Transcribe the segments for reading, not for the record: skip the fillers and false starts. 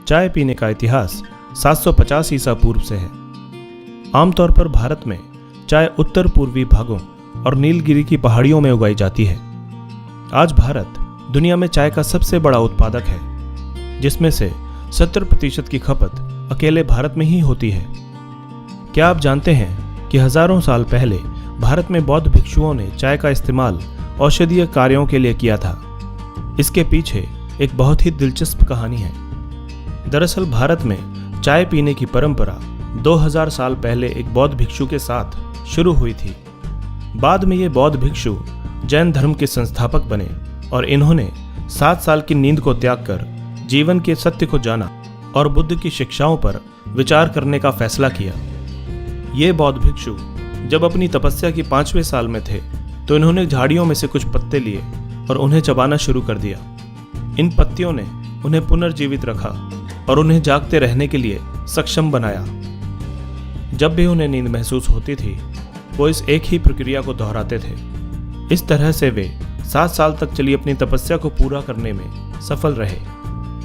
चाय पीने का इतिहास 750 ईसा पूर्व से है। आमतौर पर भारत में चाय उत्तर पूर्वी भागों और नीलगिरी की पहाड़ियों में उगाई जाती है। आज भारत दुनिया में चाय का सबसे बड़ा उत्पादक है, जिसमें से 70% की खपत अकेले भारत में ही होती है। क्या आप जानते हैं कि हजारों साल पहले भारत में बौद्ध भिक्षुओं ने चाय का इस्तेमाल औषधीय कार्यों के लिए किया था? इसके पीछे एक बहुत ही दिलचस्प कहानी है। दरअसल भारत में चाय पीने की परंपरा 2000 साल पहले एक बौद्ध भिक्षु के साथ शुरू हुई थी। बाद में ये बौद्ध भिक्षु जैन धर्म के संस्थापक बने और इन्होंने 7 साल की नींद को त्याग कर जीवन के सत्य को जाना और बुद्ध की शिक्षाओं पर विचार करने का फैसला किया। ये बौद्ध भिक्षु जब अपनी तपस्या की 5वें साल में थे तो इन्होंने झाड़ियों में से कुछ पत्ते लिए और उन्हें चबाना शुरू कर दिया। इन पत्तियों ने उन्हें पुनर्जीवित रखा और उन्हें जागते रहने के लिए सक्षम बनाया। जब भी उन्हें नींद महसूस होती थी, वो इस एक ही प्रक्रिया को दोहराते थे। इस तरह से वे 7 साल तक चली अपनी तपस्या को पूरा करने में सफल रहे।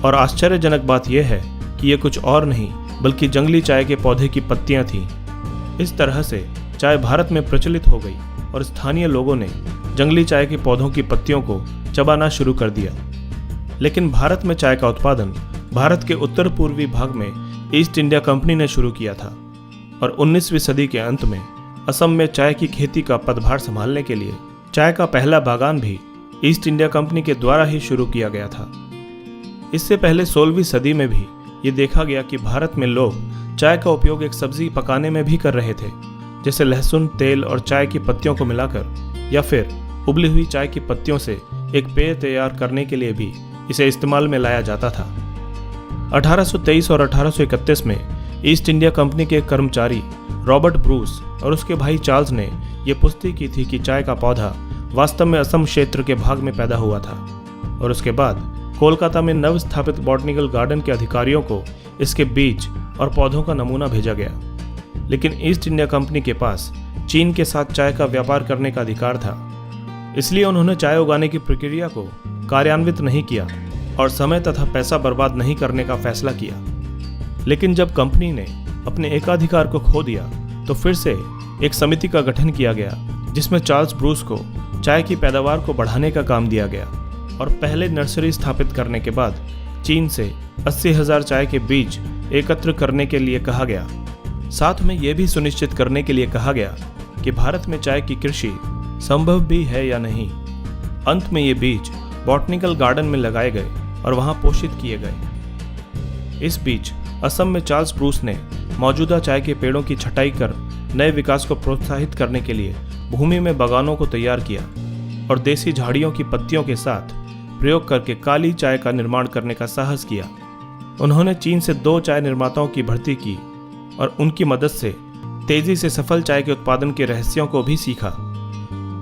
और आश्चर्यजनक बात यह है कि ये कुछ और नहीं बल्कि जंगली चाय के पौधे की पत्तियां थीं। इस तरह से चाय भारत में प्रचलित हो गई और स्थानीय लोगों ने जंगली चाय के पौधों की पत्तियों को चबाना शुरू कर दिया। लेकिन भारत में चाय का उत्पादन भारत के उत्तर पूर्वी भाग में ईस्ट इंडिया कंपनी ने शुरू किया था और 19वीं सदी के अंत में असम में चाय की खेती का पदभार संभालने के लिए चाय का पहला बागान भी ईस्ट इंडिया कंपनी के द्वारा ही शुरू किया गया था। इससे पहले 16वीं सदी में भी ये देखा गया कि भारत में लोग चाय का उपयोग एक सब्जी पकाने में भी कर रहे थे, जैसे लहसुन, तेल और चाय की पत्तियों को मिलाकर, या फिर उबली हुई चाय की पत्तियों से एक पेय तैयार करने के लिए भी इसे इस्तेमाल में लाया जाता था। 1823 और 1831 में ईस्ट इंडिया कंपनी के कर्मचारी रॉबर्ट ब्रूस और उसके भाई चार्ल्स ने यह पुष्टि की थी कि चाय का पौधा वास्तव में असम क्षेत्र के भाग में पैदा हुआ था। और उसके बाद कोलकाता में नव स्थापित बॉटनिकल गार्डन के अधिकारियों को इसके बीज और पौधों का नमूना भेजा गया। लेकिन ईस्ट इंडिया कंपनी के पास चीन के साथ चाय का व्यापार करने का अधिकार था, इसलिए उन्होंने चाय उगाने की प्रक्रिया को कार्यान्वित नहीं किया और समय तथा पैसा बर्बाद नहीं करने का फैसला किया। लेकिन जब कंपनी ने अपने एकाधिकार को खो दिया तो फिर से एक समिति का गठन किया गया, जिसमें चार्ल्स ब्रूस को चाय की पैदावार को बढ़ाने का काम दिया गया और पहले नर्सरी स्थापित करने के बाद चीन से 80,000 चाय के बीज एकत्र करने के लिए कहा गया। साथ में यह भी सुनिश्चित करने के लिए कहा गया कि भारत में चाय की कृषि संभव भी है या नहीं। अंत में ये बीज बॉटनिकल गार्डन में लगाए गए और वहां पोषित किए गए। इस बीच असम में चार्ल्स ब्रूस ने मौजूदा चाय के पेड़ों की छटाई कर नए विकास को प्रोत्साहित करने के लिए भूमि में बागानों को तैयार किया और देसी झाड़ियों की पत्तियों के साथ प्रयोग करके काली चाय का निर्माण करने का साहस किया। उन्होंने चीन से 2 चाय निर्माताओं की भर्ती की और उनकी मदद से तेजी से सफल चाय के उत्पादन के रहस्यों को भी सीखा।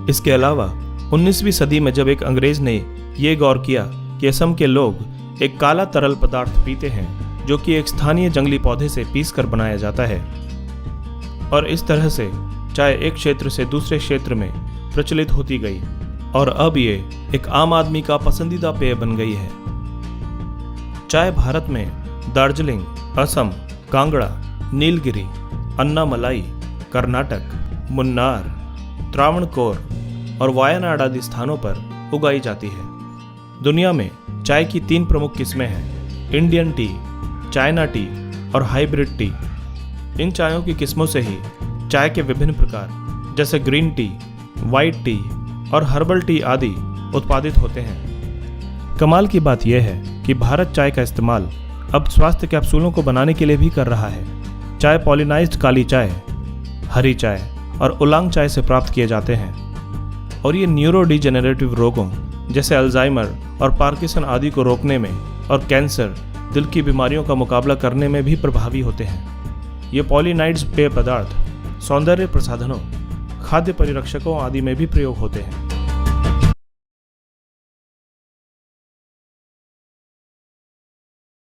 इसके अलावा 19वीं सदी में जब एक अंग्रेज ने यह गौर किया कि असम के लोग एक काला तरल पदार्थ पीते हैं जो कि एक स्थानीय जंगली पौधे से पीसकर बनाया जाता है, और इस तरह से चाय एक क्षेत्र से दूसरे क्षेत्र में प्रचलित होती गई और अब ये एक आम आदमी का पसंदीदा पेय बन गई है। चाय भारत में दार्जिलिंग, असम, कांगड़ा, नीलगिरी, अन्नामलाई, कर्नाटक, मुन्नार, त्रावणकोर और वायनाड आदि स्थानों पर उगाई जाती है। दुनिया में चाय की 3 प्रमुख किस्में हैं: इंडियन टी, चाइना टी और हाइब्रिड टी। इन चायों की किस्मों से ही चाय के विभिन्न प्रकार जैसे ग्रीन टी, वाइट टी और हर्बल टी आदि उत्पादित होते हैं। कमाल की बात यह है कि भारत चाय का इस्तेमाल अब स्वास्थ्य कैप्सूलों को बनाने के लिए भी कर रहा है। चाय पॉलिनाइज्ड काली चाय, हरी चाय और उलांग चाय से प्राप्त किए जाते हैं और ये न्यूरो डिजेनरेटिव रोगों जैसे अल्जाइमर और पार्किंसन आदि को रोकने में और कैंसर, दिल की बीमारियों का मुकाबला करने में भी प्रभावी होते हैं। ये पॉलिनाइड्स पेय पदार्थ सौंदर्य प्रसाधनों, खाद्य परिरक्षकों आदि में भी प्रयोग होते हैं।